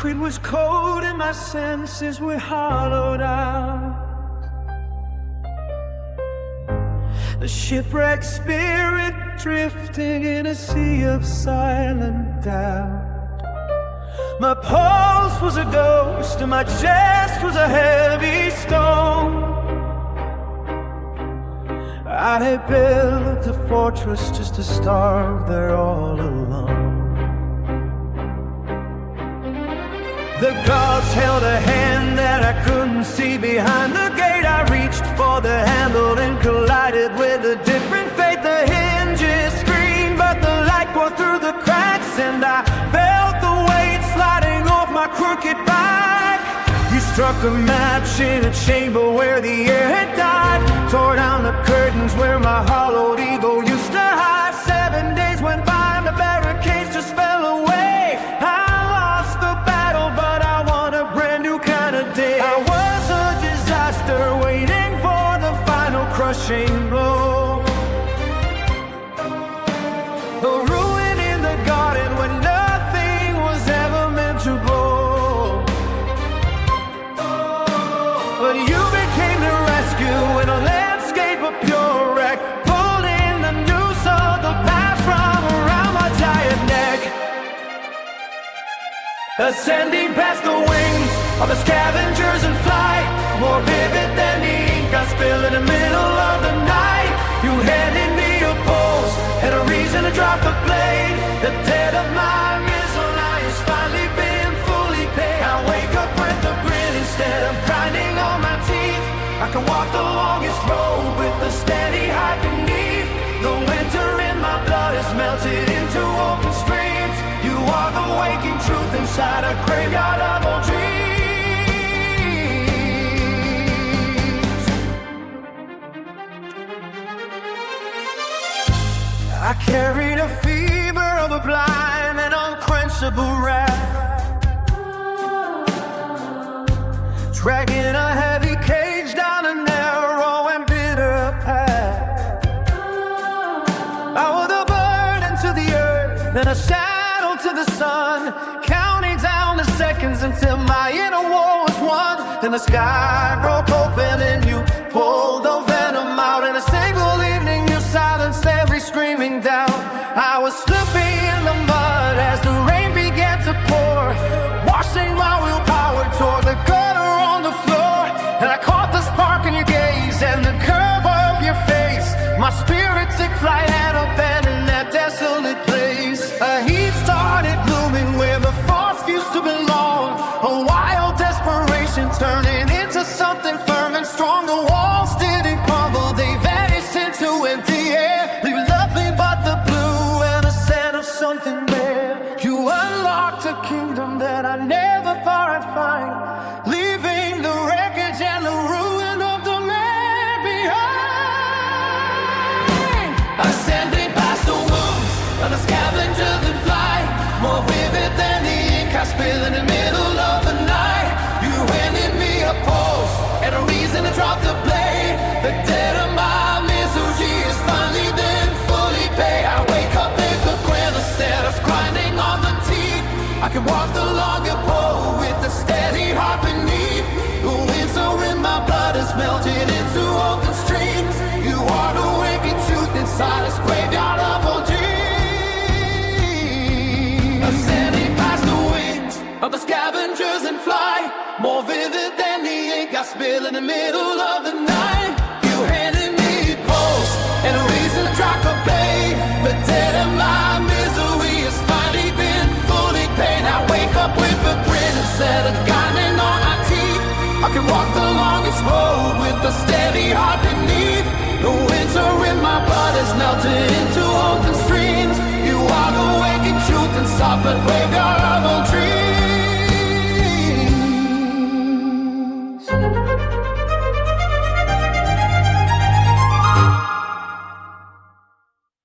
concrete was cold and my senses were hollowed out. A shipwrecked spirit drifting in a sea of silent doubt. My pulse was a ghost and my chest was a heavy stone. I had built a fortress just to starve there all alone. The gods held a hand that I couldn't see behind the gate. I reached for the handle and collided with a different fate. The hinges screamed, but the light poured through the cracks, and I felt the weight sliding off my crooked back. You struck a match in a chamber where the air had died, tore down the curtains where my hollowed ego used to hide. 7 days went by and the barricades just fell away. I lost the battle, but I won a brand new kind of day. I was a disaster waiting for the final crushing blow. A ruin in the garden where nothing was ever meant to grow. But you became the rescue in a landscape of pure wreck, pulled in the noose of the past from around my tired neck. Ascending past the wings of the scavengers in flight, more vivid than the ink I spill in the middle of the night. You handed me a pulse and a reason to drop the blade. The debt of my misery is finally being fully paid. I wake up with a grin instead of grinding on my teeth. I can walk the longest road with the steady heart beneath. The winter in my blood is melted into open streams. You are the waking truth inside a graveyard of old dreams. I carried a fever of a blind and unquenchable wrath, dragging a heavy cage down a narrow and bitter path. I was a burden to the earth and a shadow to the sun, counting down the seconds until my inner war was won. Then the sky broke open and you pulled the venom out. In a single evening you silenced every screaming doubt. I was slipping in the mud as the rain began to pour, washing my willpower toward the gutter on the floor. And I caught the spark in your gaze and the curve of your face. My spirit took flight and abandoned that desolate place. A heat started blooming where the frost used to belong. A wild desperation turning into something firm and strong. The walls didn't crumble, they vanished into empty air, leaving nothing but the blue and the scent of something rare. You unlocked a kingdom that I never thought I'd find, leaving the wreckage and the ruin of the man behind. Ascending past the wounds of the scavengers that fly, more vivid than the ink I spill in the middle of the night. You handed me a pulse and a reason to drop the blade. The debt of my misery is finally then fully paid. I wake up with a grin instead of grinding on the teeth. I can walk the longer pole with a steady heart beneath. The winter in my blood is melted into open streams. You are the waking truth inside this graveyard of old dreams. Ascending past the wings of the scavengers and fly, more vivid than the ink I spill in the middle of the night. You handed me a pulse and a reason to drop a blade. The debt of my misery has finally been fully paid. I wake up with a grin instead of grinding on my teeth. I can walk the longest road with a steady heart.